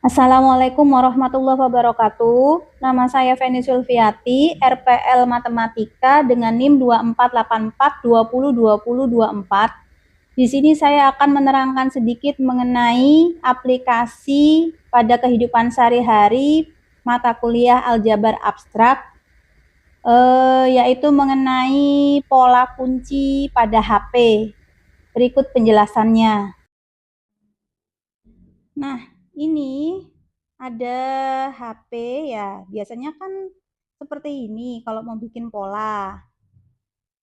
Assalamualaikum warahmatullahi wabarakatuh. Nama saya Feni Sulfiati, RPL Matematika dengan NIM 2484202024. Di sini saya akan menerangkan sedikit mengenai aplikasi pada kehidupan sehari-hari mata kuliah aljabar abstrak, yaitu mengenai pola kunci pada HP. Berikut penjelasannya. Nah, ini ada HP ya, biasanya kan seperti ini kalau mau bikin pola.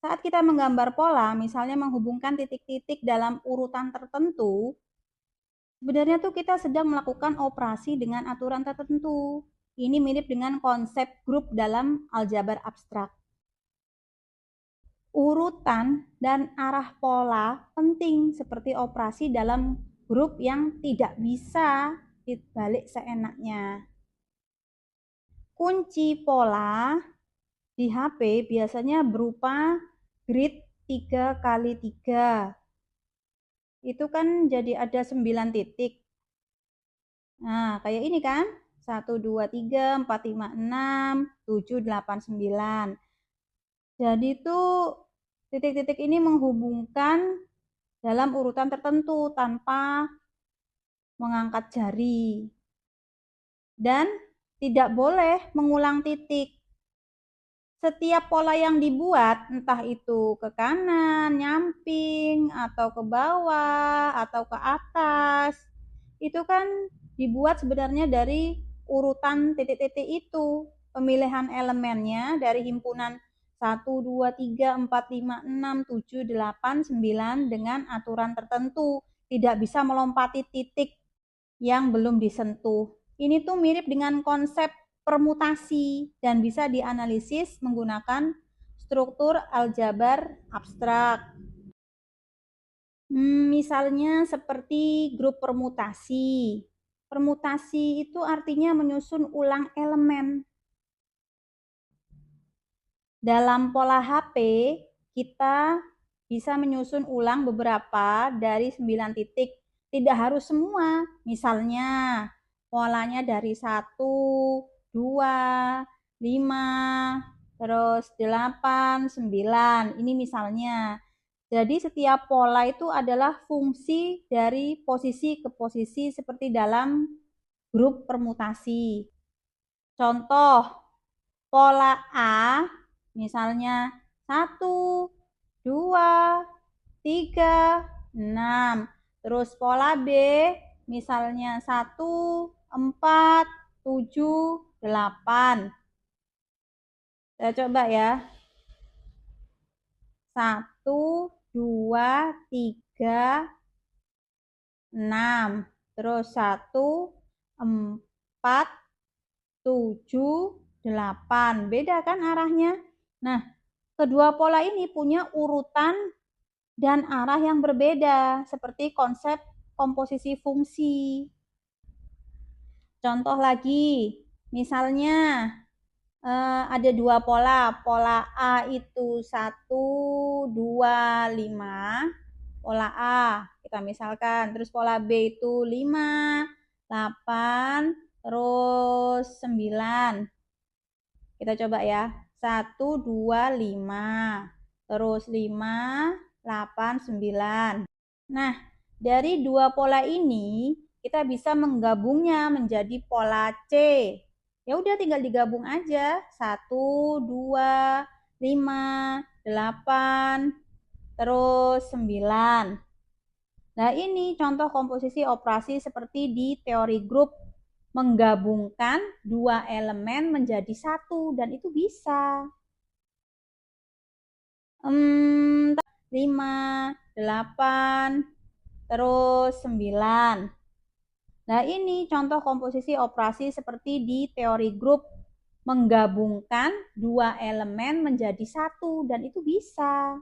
Saat kita menggambar pola, misalnya menghubungkan titik-titik dalam urutan tertentu, sebenarnya tuh kita sedang melakukan operasi dengan aturan tertentu. Ini mirip dengan konsep grup dalam aljabar abstrak. Urutan dan arah pola penting seperti operasi dalam grup yang tidak bisa dibalik seenaknya. Kunci pola di HP biasanya berupa grid 3x3. Itu kan jadi ada 9 titik. Nah, kayak ini kan. 1, 2, 3, 4, 5, 6, 7, 8, 9. Jadi itu titik-titik ini menghubungkan dalam urutan tertentu tanpa mengangkat jari. Dan tidak boleh mengulang titik. Setiap pola yang dibuat, entah itu ke kanan, nyamping, atau ke bawah, atau ke atas, itu kan dibuat sebenarnya dari urutan titik-titik itu. Pemilihan elemennya dari himpunan 1, 2, 3, 4, 5, 6, 7, 8, 9 dengan aturan tertentu. Tidak bisa melompati titik yang belum disentuh. Ini tuh mirip dengan konsep permutasi dan bisa dianalisis menggunakan struktur aljabar abstrak. Misalnya seperti grup permutasi. Permutasi itu artinya menyusun ulang elemen. Dalam pola HP, kita bisa menyusun ulang beberapa dari 9 titik. Tidak harus semua. Misalnya, polanya dari 1, 2, 5, terus 8, 9. Ini misalnya. Jadi setiap pola itu adalah fungsi dari posisi ke posisi seperti dalam grup permutasi. Contoh, pola A misalnya 1, 2, 3, 6. Terus pola B misalnya 1, 4, 7, 8. Saya coba ya. 1, 2, 3, 6. Terus 1, 4, 7, 8. Beda kan arahnya? Nah, kedua pola ini punya urutan dan arah yang berbeda, seperti konsep komposisi fungsi. Contoh lagi, misalnya ada dua pola. Pola A itu 1, 2, 5. Pola A, kita misalkan. Terus pola B itu 5, 8, terus 9. Kita coba ya. 1, 2, 5. Terus 5, 8, 9. Nah, dari dua pola ini, kita bisa menggabungnya menjadi pola C. Ya udah tinggal digabung aja. 1, 2, 5, 8, terus 9. Nah, ini contoh komposisi operasi seperti di teori grup. Menggabungkan dua elemen menjadi satu, dan itu bisa. 5, 8, terus 9. Nah, ini contoh komposisi operasi seperti di teori grup. Menggabungkan dua elemen menjadi satu, dan itu bisa.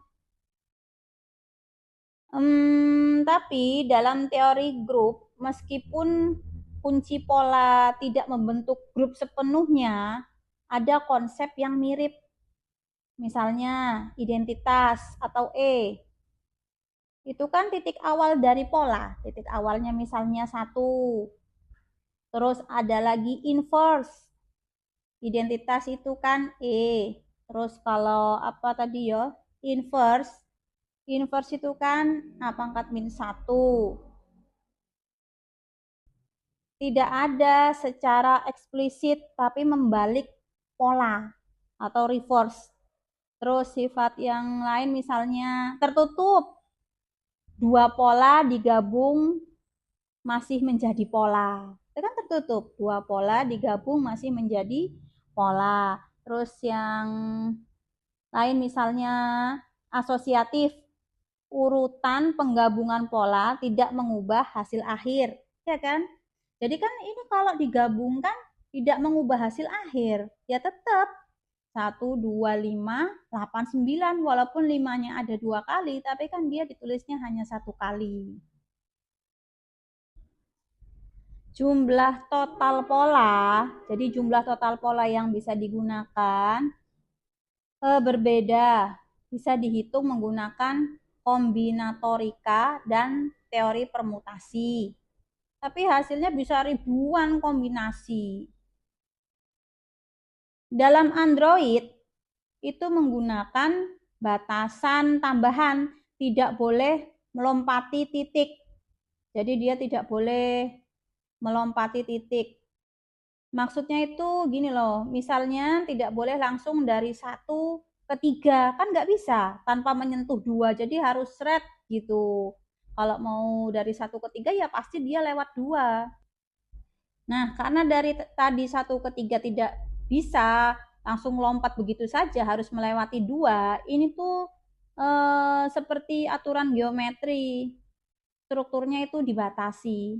Tapi dalam teori grup, meskipun kunci pola tidak membentuk grup sepenuhnya, ada konsep yang mirip. Misalnya identitas atau E. Itu kan titik awal dari pola. Titik awalnya misalnya 1. Terus ada lagi inverse. Identitas itu kan E. Terus kalau apa tadi ya? Inverse. Inverse itu kan A pangkat min 1. Tidak ada secara eksplisit tapi membalik pola atau reverse. Terus sifat yang lain misalnya tertutup. Dua pola digabung masih menjadi pola. Itu kan tertutup. Dua pola digabung masih menjadi pola. Terus yang lain misalnya asosiatif. Urutan penggabungan pola tidak mengubah hasil akhir. Ya kan? Jadi kan ini kalau digabungkan tidak mengubah hasil akhir. Ya tetap 1, 2, 5, 8, 9. Walaupun 5-nya ada 2 kali, tapi kan dia ditulisnya hanya 1 kali. Jumlah total pola, jadi jumlah total pola yang bisa digunakan berbeda. Bisa dihitung menggunakan kombinatorika dan teori permutasi. Tapi hasilnya bisa ribuan kombinasi. Dalam Android itu menggunakan batasan tambahan, tidak boleh melompati titik. Jadi dia tidak boleh melompati titik. Maksudnya itu gini loh, misalnya tidak boleh langsung dari 1 ke 3, kan nggak bisa tanpa menyentuh 2, jadi harus thread gitu. Kalau mau dari 1 ke 3 ya pasti dia lewat 2. Nah, karena dari tadi 1 ke 3 tidak bisa langsung lompat begitu saja, harus melewati 2, ini tuh seperti aturan geometri, strukturnya itu dibatasi.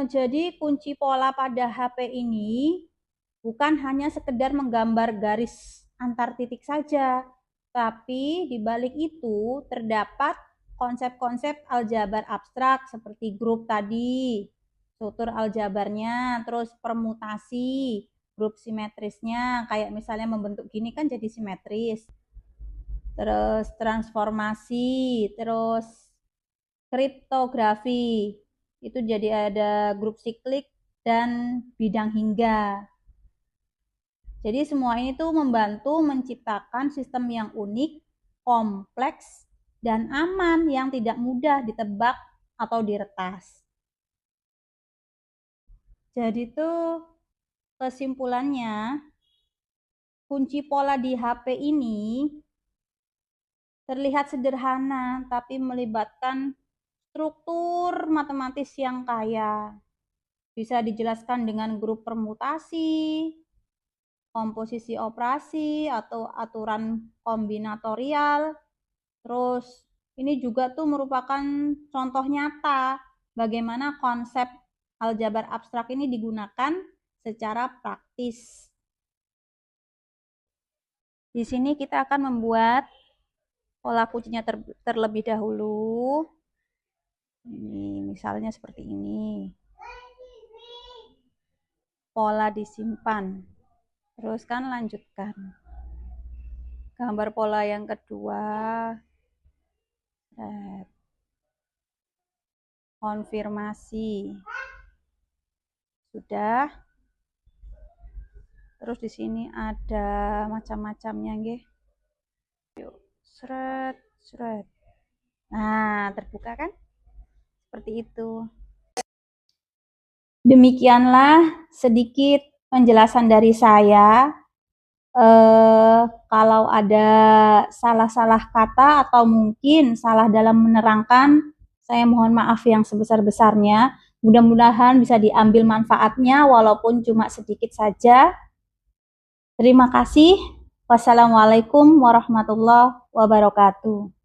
Jadi kunci pola pada HP ini bukan hanya sekedar menggambar garis antar titik saja, tapi di balik itu terdapat konsep-konsep aljabar abstrak seperti grup tadi, struktur aljabarnya, terus permutasi, grup simetrisnya, kayak misalnya membentuk gini kan jadi simetris, terus transformasi, terus kriptografi, itu jadi ada grup siklik dan bidang hingga. Jadi semua ini tuh membantu menciptakan sistem yang unik, kompleks, dan aman yang tidak mudah ditebak atau diretas. Jadi tuh kesimpulannya, kunci pola di HP ini terlihat sederhana tapi melibatkan struktur matematis yang kaya. Bisa dijelaskan dengan grup permutasi, komposisi operasi atau aturan kombinatorial. Terus ini juga tuh merupakan contoh nyata bagaimana konsep aljabar abstrak ini digunakan secara praktis. Di sini kita akan membuat pola kuncinya terlebih dahulu. Ini misalnya seperti ini. Pola disimpan. Terus kan lanjutkan. Gambar pola yang kedua. Konfirmasi. Sudah. Terus di sini ada macam-macamnya nggih. Yuk, seret. Nah, terbuka kan? Seperti itu. Demikianlah sedikit penjelasan dari saya. Kalau ada salah-salah kata atau mungkin salah dalam menerangkan, saya mohon maaf yang sebesar-besarnya. Mudah-mudahan bisa diambil manfaatnya walaupun cuma sedikit saja. Terima kasih. Wassalamualaikum warahmatullahi wabarakatuh.